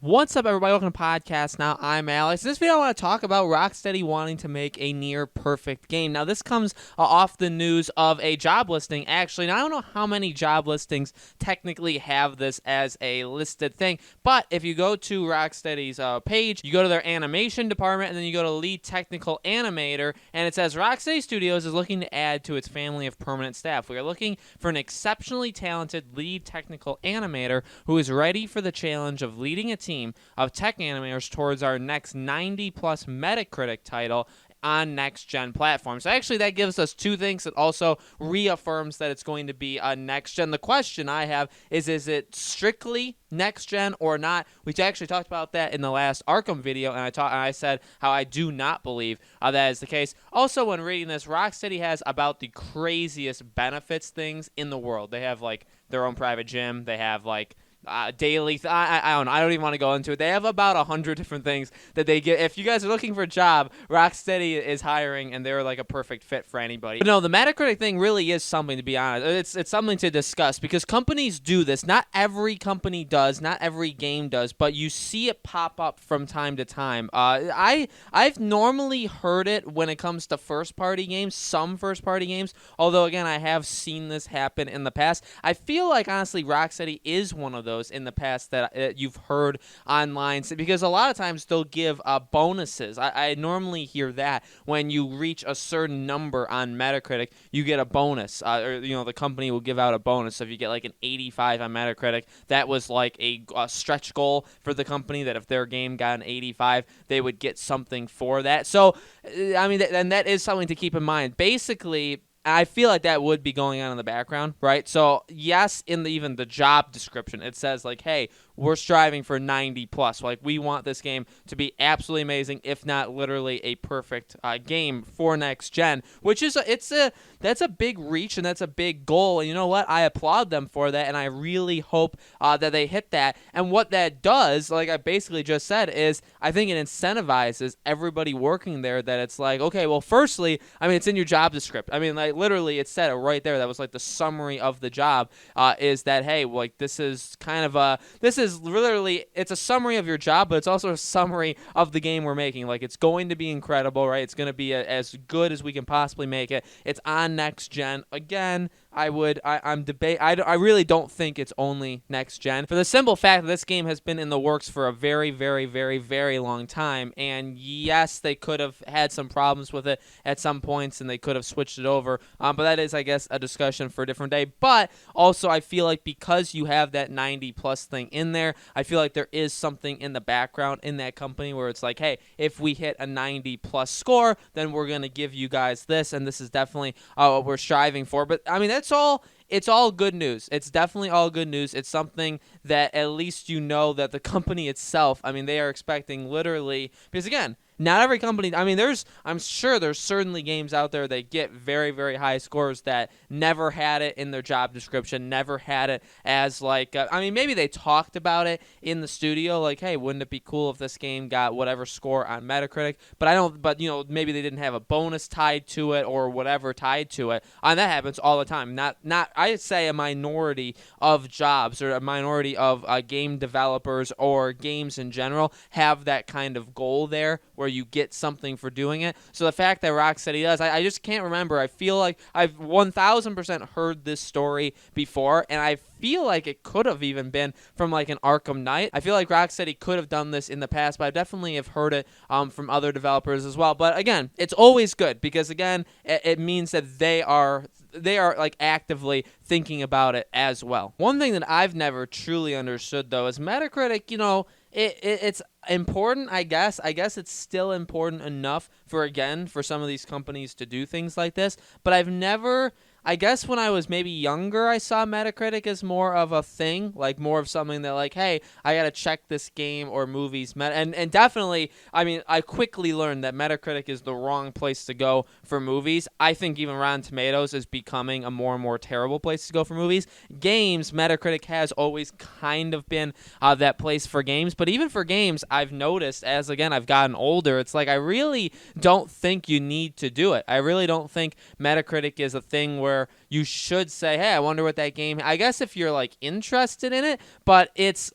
What's up, everybody? Welcome to Podcast Now. I'm Alex. In this video, I want to talk about Rocksteady wanting to make a near-perfect game. Now, this comes off the news of a job listing, actually. Now, I don't know how many job listings technically have this as a listed thing, but if you go to Rocksteady's page, you go to their animation department, and then you go to Lead Technical Animator, and it says, Rocksteady Studios is looking to add to its family of permanent staff. We are looking for an exceptionally talented lead technical animator who is ready for the challenge of leading a team of tech animators towards our next 90-plus Metacritic title on next-gen platforms. So actually, that gives us two things. It also reaffirms that it's going to be a next-gen. The question I have is it strictly next-gen or not? We actually talked about that in the last Arkham video, and I said how I do not believe that is the case. Also, when reading this, Rocksteady has about the craziest benefits things in the world. They have, like, their own private gym. They have, like, daily, I don't know. I don't even want to go into it. They have about 100 different things that they get. If you guys are looking for a job, Rocksteady is hiring, and they're like a perfect fit for anybody. But no, the Metacritic thing really is something, to be honest. It's something to discuss because companies do this. Not every company does. Not every game does. But you see it pop up from time to time. I've normally heard it when it comes to first-party games, some first-party games. Although, again, I have seen this happen in the past. I feel like, honestly, Rocksteady is one of those in the past that you've heard online, because a lot of times they'll give bonuses. I normally hear that when you reach a certain number on Metacritic, you get a bonus, or the company will give out a bonus. So if you get like an 85 on Metacritic, that was like a stretch goal for the company, that if their game got an 85, they would get something for that. So I mean, and that is something to keep in mind. Basically, I feel like that would be going on in the background, right? So, yes, in even the job description, it says, like, hey, we're striving for 90 plus. Like, we want this game to be absolutely amazing, if not literally a perfect game for next gen, which is that's a big reach, and that's a big goal. And you know what? I applaud them for that, and I really hope that they hit that. And what that does, like I basically just said, is I think it incentivizes everybody working there, that it's like, okay, well, firstly, I mean, it's in your job description. I mean, like, literally, it said it right there. That was like the summary of the job, is that, hey, like, this is literally, it's a summary of your job, but it's also a summary of the game we're making. Like, it's going to be incredible, right? It's going to be as good as we can possibly make it. It's on next gen. Again, I really don't think it's only next gen, for the simple fact that this game has been in the works for a very, very, very, very long time. And yes, they could have had some problems with it at some points, and they could have switched it over. But that is, I guess, a discussion for a different day. But also, I feel like because you have that 90 plus thing in there, I feel like there is something in the background in that company where it's like, hey, if we hit a 90 plus score, then we're going to give you guys this, and this is definitely what we're striving for. But I mean, it's all good news. It's definitely all good news. It's something that at least you know that the company itself, I mean, they are expecting literally, because again, not every company, I mean, I'm sure there's certainly games out there that get very, very high scores that never had it in their job description, never had it as like, I mean, maybe they talked about it in the studio, like, hey, wouldn't it be cool if this game got whatever score on Metacritic? But maybe they didn't have a bonus tied to it or whatever tied to it. And that happens all the time. Not I'd say a minority of jobs, or a minority of game developers or games in general, have that kind of goal there where you get something for doing it. So the fact that Rocksteady does, I just can't remember. I feel like I've 1,000% heard this story before, and I feel like it could have even been from like an Arkham Knight. I feel like Rocksteady could have done this in the past, but I definitely have heard it from other developers as well. But again, it's always good, because again, it means that they are like actively thinking about it as well. One thing that I've never truly understood, though, is Metacritic, it's important, I guess. I guess it's still important enough for some of these companies to do things like this, but I've never, I guess when I was maybe younger, I saw Metacritic as more of a thing, like more of something that, like, hey, I gotta check this game or movies. And definitely, I mean, I quickly learned that Metacritic is the wrong place to go for movies. I think even Rotten Tomatoes is becoming a more and more terrible place to go for movies. Games, Metacritic has always kind of been that place for games. But even for games, I've noticed, as again, I've gotten older, it's like I really don't think you need to do it. I really don't think Metacritic is a thing where where you should say, hey, I wonder what that game, I guess if you're like interested in it, but it's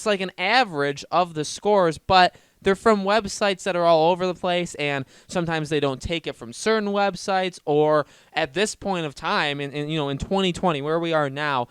like an average of the scores, but they're from websites that are all over the place, and sometimes they don't take it from certain websites, or at this point of time, in 2020, where we are now,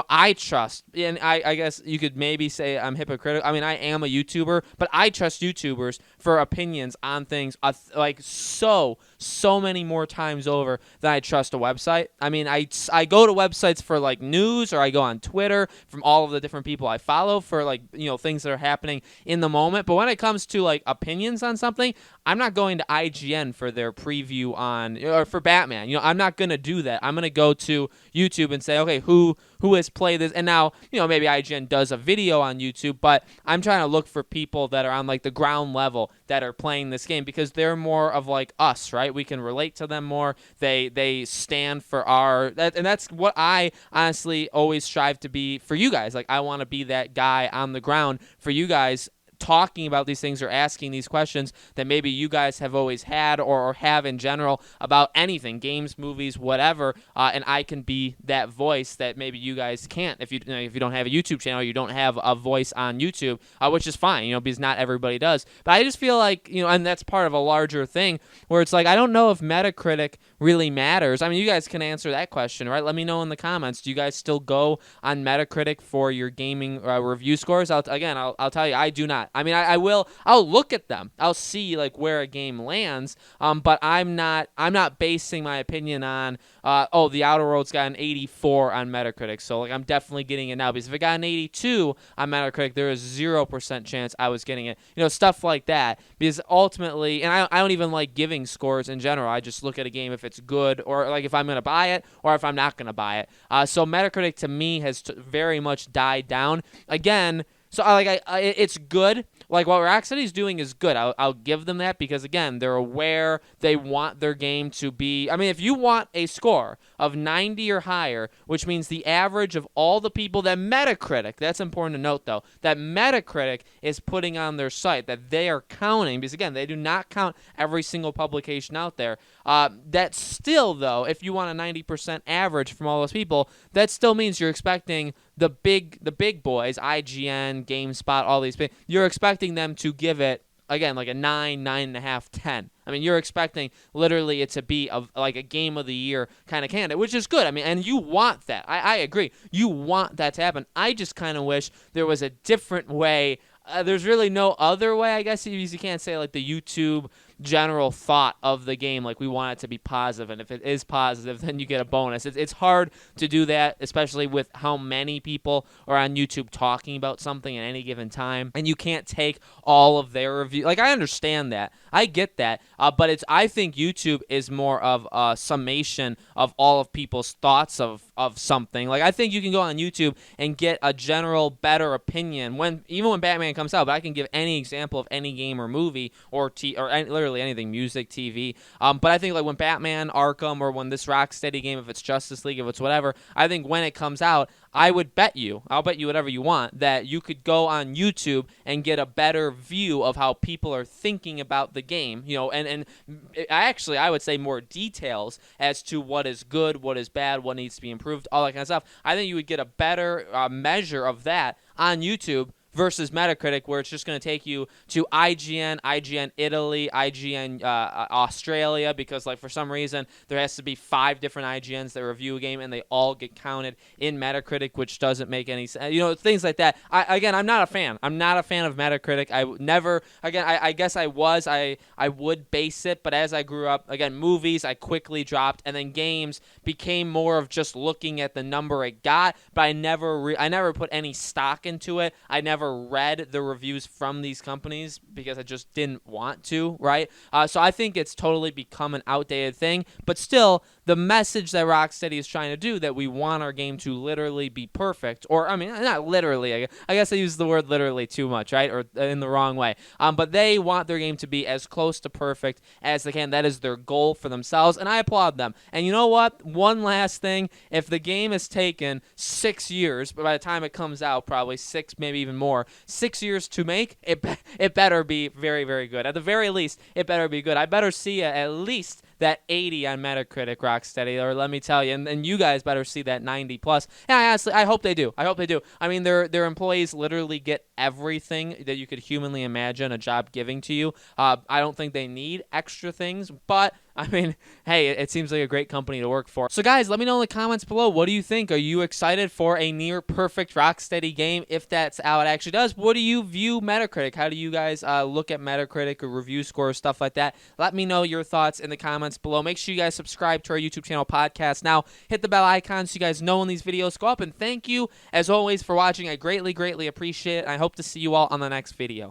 I trust, and I guess you could maybe say I'm hypocritical. I mean, I am a YouTuber, but I trust YouTubers for opinions on things like so many more times over than I trust a website. I mean, I go to websites for like news, or I go on Twitter from all of the different people I follow for like, things that are happening in the moment. But when it comes to like opinions on something, I'm not going to IGN for their preview on, or for Batman. I'm not going to do that. I'm going to go to YouTube and say, okay, who has played this? And now, maybe IGN does a video on YouTube, but I'm trying to look for people that are on like the ground level that are playing this game, because they're more of like us, right? We can relate to them more. They stand for and that's what I honestly always strive to be for you guys. Like, I want to be that guy on the ground for you guys, talking about these things or asking these questions that maybe you guys have always had or have in general about anything, games, movies, whatever, and I can be that voice that maybe you guys can't if you don't have a YouTube channel, you don't have a voice on YouTube, which is fine, because not everybody does. But I just feel like, and that's part of a larger thing where it's like, I don't know if Metacritic really matters. I mean, you guys can answer that question, right? Let me know in the comments. Do you guys still go on Metacritic for your gaming review scores? I'll tell you, I do not. I mean, I'll look at them. I'll see like where a game lands. But I'm not basing my opinion on, The Outer Worlds got an 84 on Metacritic. So like, I'm definitely getting it now, because if it got an 82 on Metacritic, there is 0% chance I was getting it. Stuff like that. Because ultimately, and I don't even like giving scores in general. I just look at a game if it's good, or like if I'm going to buy it, or if I'm not going to buy it. So Metacritic to me has very much died down. Again, so it's good. Like, what Rocksteady's doing is good. I'll give them that, because again, they're aware, they want their game to be. I mean, if you want a score of 90 or higher, which means the average of all the people that Metacritic, that's important to note though, that Metacritic is putting on their site, that they are counting, because again, they do not count every single publication out there. That still though, if you want a 90% average from all those people, that still means you're expecting the big boys, IGN, GameSpot, all these things, you're expecting them to give it, again, like a 9, 9.5, 10. I mean, you're expecting literally it to be like a game of the year kind of candidate, which is good. I mean, and you want that. I agree. You want that to happen. I just kind of wish there was a different way. There's really no other way, I guess. You can't say like the YouTube general thought of the game, like we want it to be positive, and if it is positive, then you get a bonus. It's hard to do that, especially with how many people are on YouTube talking about something at any given time, and you can't take all of their review. Like, I understand that, I get that, but I think YouTube is more of a summation of all of people's thoughts of something. Like, I think you can go on YouTube and get a general better opinion even when Batman comes out. But I can give any example of any game or movie or literally anything, music, TV. But I think like when Batman Arkham, or when this Rocksteady game, if it's Justice League, if it's whatever, I think when it comes out, I'll bet you whatever you want, that you could go on YouTube and get a better view of how people are thinking about the game, and I would say more details as to what is good, what is bad, what needs to be improved, all that kind of stuff. I think you would get a better measure of that on YouTube versus Metacritic, where it's just going to take you to IGN Italy, IGN Australia, because like for some reason there has to be 5 different IGNs that review a game, and they all get counted in Metacritic, which doesn't make any sense. Things like that. I'm not a fan. I'm not a fan of Metacritic. I guess I would base it, but as I grew up, again, movies I quickly dropped, and then games became more of just looking at the number it got, but I never put any stock into it. I never read the reviews from these companies because I just didn't want to, right? So I think it's totally become an outdated thing, but still, the message that Rocksteady is trying to do, that we want our game to literally be perfect, or, I mean, not literally, I guess I use the word literally too much, right, or in the wrong way, but they want their game to be as close to perfect as they can. That is their goal for themselves, and I applaud them. And you know what? One last thing, if the game has taken 6 years, but by the time it comes out, probably 6, maybe even more, 6 years to make, it better be very, very good. At the very least, it better be good. I better see at least that 80 on Metacritic, Rocksteady, or let me tell you, and you guys better see that 90 plus. Yeah, honestly, I hope they do. I mean, their employees literally get everything that you could humanly imagine a job giving to you. I don't think they need extra things, but I mean, hey, it seems like a great company to work for. So guys, let me know in the comments below, what do you think? Are you excited for a near perfect Rocksteady game? If that's how it actually does, what do you view Metacritic? How do you guys look at Metacritic or review scores, stuff like that? Let me know your thoughts in the comments below. Make sure you guys subscribe to our YouTube channel Podcast Now. Hit the bell icon so you guys know when these videos go up. And thank you, as always, for watching. I greatly, greatly appreciate it. And I hope to see you all on the next video.